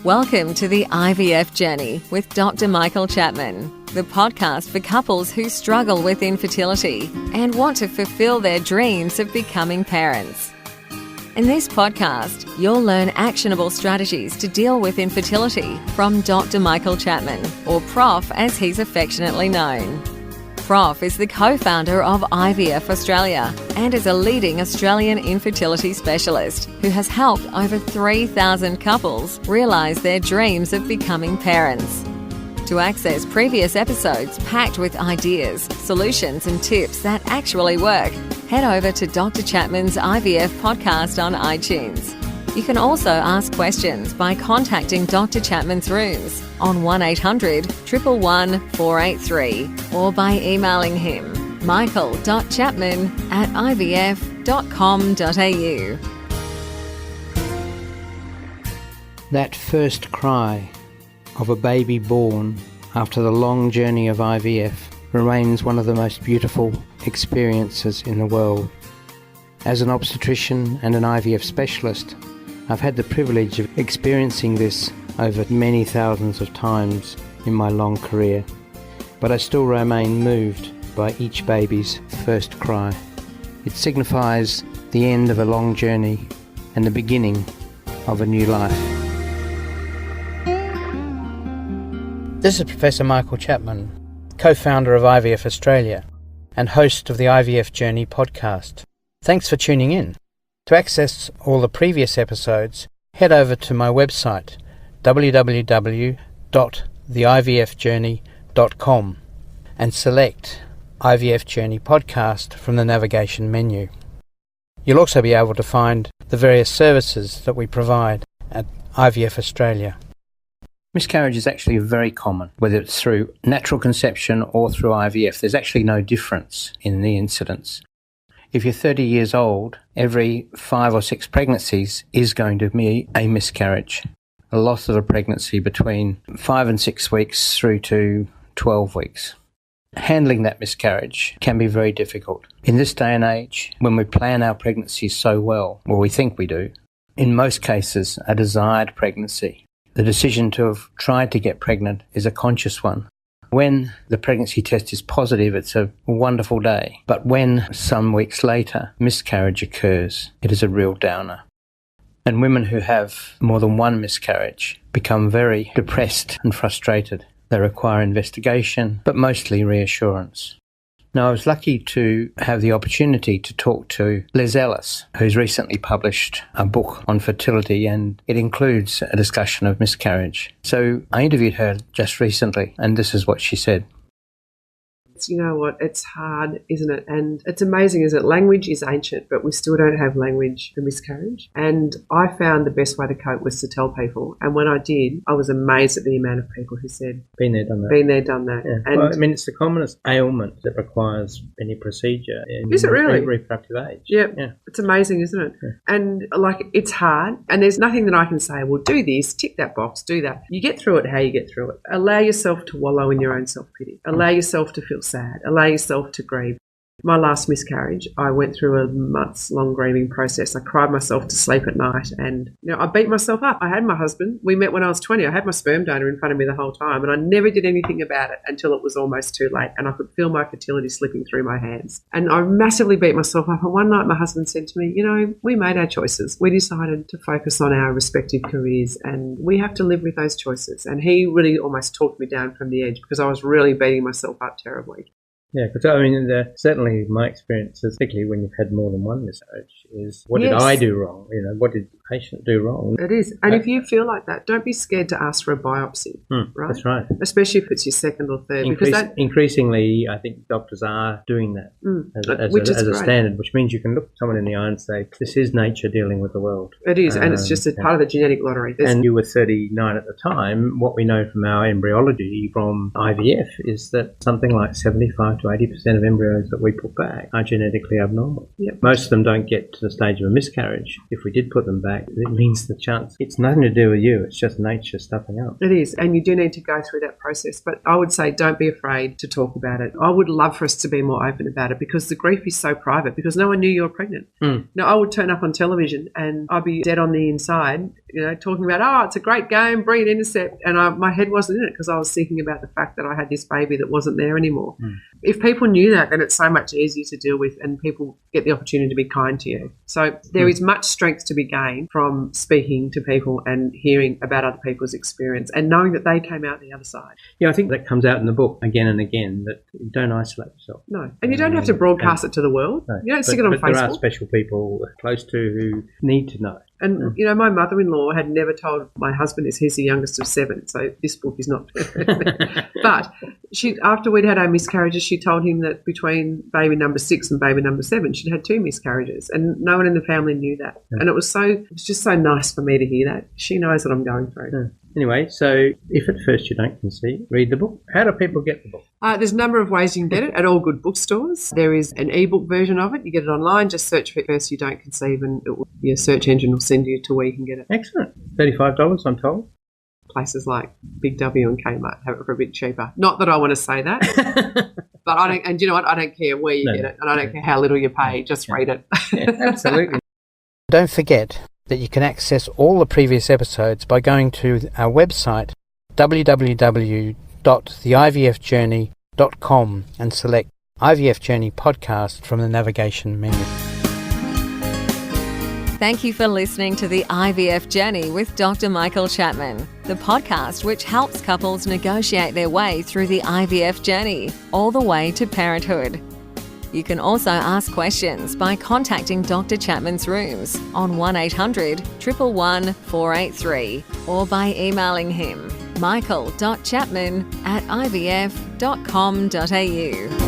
Welcome to the IVF Journey with Dr. Michael Chapman, the podcast for couples who struggle with infertility and want to fulfill their dreams of becoming parents. In this podcast, you'll learn actionable strategies to deal with infertility from Dr. Michael Chapman, or Prof as he's affectionately known. Prof is the co-founder of IVF Australia and is a leading Australian infertility specialist who has helped over 3,000 couples realise their dreams of becoming parents. To access previous episodes packed with ideas, solutions and tips that actually work, head over to Dr. Chapman's IVF podcast on iTunes. You can also ask questions by contacting Dr. Chapman's rooms on 1800 111 483 or by emailing him michael.chapman@ivf.com.au. That first cry of a baby born after the long journey of IVF remains one of the most beautiful experiences in the world. As an obstetrician and an IVF specialist, I've had the privilege of experiencing this over many thousands of times in my long career, but I still remain moved by each baby's first cry. It signifies the end of a long journey and the beginning of a new life. This is Professor Michael Chapman, co-founder of IVF Australia and host of the IVF Journey podcast. Thanks for tuning in. To access all the previous episodes, head over to my website www.theivfjourney.com and select IVF Journey Podcast from the navigation menu. You'll also be able to find the various services that we provide at IVF Australia. Miscarriage is actually very common, whether it's through natural conception or through IVF. There's actually no difference in the incidence. If you're 30 years old, every 5 or 6 pregnancies is going to be a miscarriage. A loss of a pregnancy between 5 and 6 weeks through to 12 weeks. Handling that miscarriage can be very difficult. In this day and age, when we plan our pregnancies so well, or we think we do, in most cases, a desired pregnancy. The decision to have tried to get pregnant is a conscious one. When the pregnancy test is positive, it's a wonderful day. But when some weeks later miscarriage occurs, it is a real downer. And women who have more than one miscarriage become very depressed and frustrated. They require investigation, but mostly reassurance. Now, I was lucky to have the opportunity to talk to Liz Ellis, who's recently published a book on fertility, and it includes a discussion of miscarriage. So I interviewed her just recently, and this is what she said. You know what, it's hard, isn't it? And it's amazing, isn't it? Language is ancient, but we still don't have language for miscarriage. And I found the best way to cope was to tell people. And when I did, I was amazed at the amount of people who said, Been there, done that. Been there, done that. Yeah. And well, I mean, it's the commonest ailment that requires any procedure in is it really? reproductive age. Yeah. It's amazing, isn't it? Yeah. And like, it's hard. And there's nothing that I can say, well, do this, tick that box, do that. You get through it how you get through it. Allow yourself to wallow in your own self-pity. Allow yourself to feel sad. Allow yourself to grieve. My last miscarriage, I went through a months-long grieving process. I cried myself to sleep at night and, I beat myself up. I had my husband. We met when I was 20. I had my sperm donor in front of me the whole time and I never did anything about it until it was almost too late and I could feel my fertility slipping through my hands. And I massively beat myself up. And one night my husband said to me, we made our choices. We decided to focus on our respective careers and we have to live with those choices. And he really almost talked me down from the edge because I was really beating myself up terribly. Yeah, because certainly my experience, particularly when you've had more than one miscarriage, is what did I do wrong? What did the patient do wrong? It is. And if you feel like that, don't be scared to ask for a biopsy, right? That's right. Especially if it's your second or third. Increasingly, I think doctors are doing that as a standard, which means you can look someone in the eye and say, this is nature dealing with the world. It is, and it's just a part of the genetic lottery. And you were 39 at the time. What we know from our embryology from IVF is that something like 75 to 80% of embryos that we put back are genetically abnormal. Yep. Most of them don't get to the stage of a miscarriage. If we did put them back, it means the chance. It's nothing to do with you. It's just nature stuffing up. It is. And you do need to go through that process. But I would say don't be afraid to talk about it. I would love for us to be more open about it because the grief is so private because no one knew you were pregnant. Now, I would turn up on television and I'd be dead on the inside talking about, it's a great game, bring it intercept. And my head wasn't in it because I was thinking about the fact that I had this baby that wasn't there anymore. If people knew that, then it's so much easier to deal with and people get the opportunity to be kind to you. So there is much strength to be gained from speaking to people and hearing about other people's experience and knowing that they came out the other side. Yeah, I think that comes out in the book again and again, that don't isolate yourself. No. And you don't have to broadcast it to the world. No. You don't stick it on Facebook. There are special people close to who need to know. And, my mother-in-law had never told my husband this. He's the youngest of 7, so this book is not. But after we'd had our miscarriages, she told him that between baby number 6 and baby number 7, she'd had 2 miscarriages, and no one in the family knew that. And it was just so nice for me to hear that. She knows what I'm going through. Anyway, so if at first you don't conceive, read the book. How do people get the book? There's a number of ways you can get it at all good bookstores. There is an ebook version of it. You get it online. Just search for First You Don't Conceive and your search engine will send you to where you can get it. Excellent. $35, I'm told. Places like Big W and Kmart have it for a bit cheaper. Not that I want to say that, but I don't. And you know what? I don't care where you get it, and I don't care how little you pay. Just read it. Absolutely. Don't forget that you can access all the previous episodes by going to our website www.theivfjourney.com and select IVF Journey Podcast from the navigation menu. Thank you for listening to the IVF Journey with Dr. Michael Chapman, the podcast which helps couples negotiate their way through the IVF journey, all the way to parenthood. You can also ask questions by contacting Dr. Chapman's rooms on 1800 111 483 or by emailing him michael.chapman@ivf.com.au.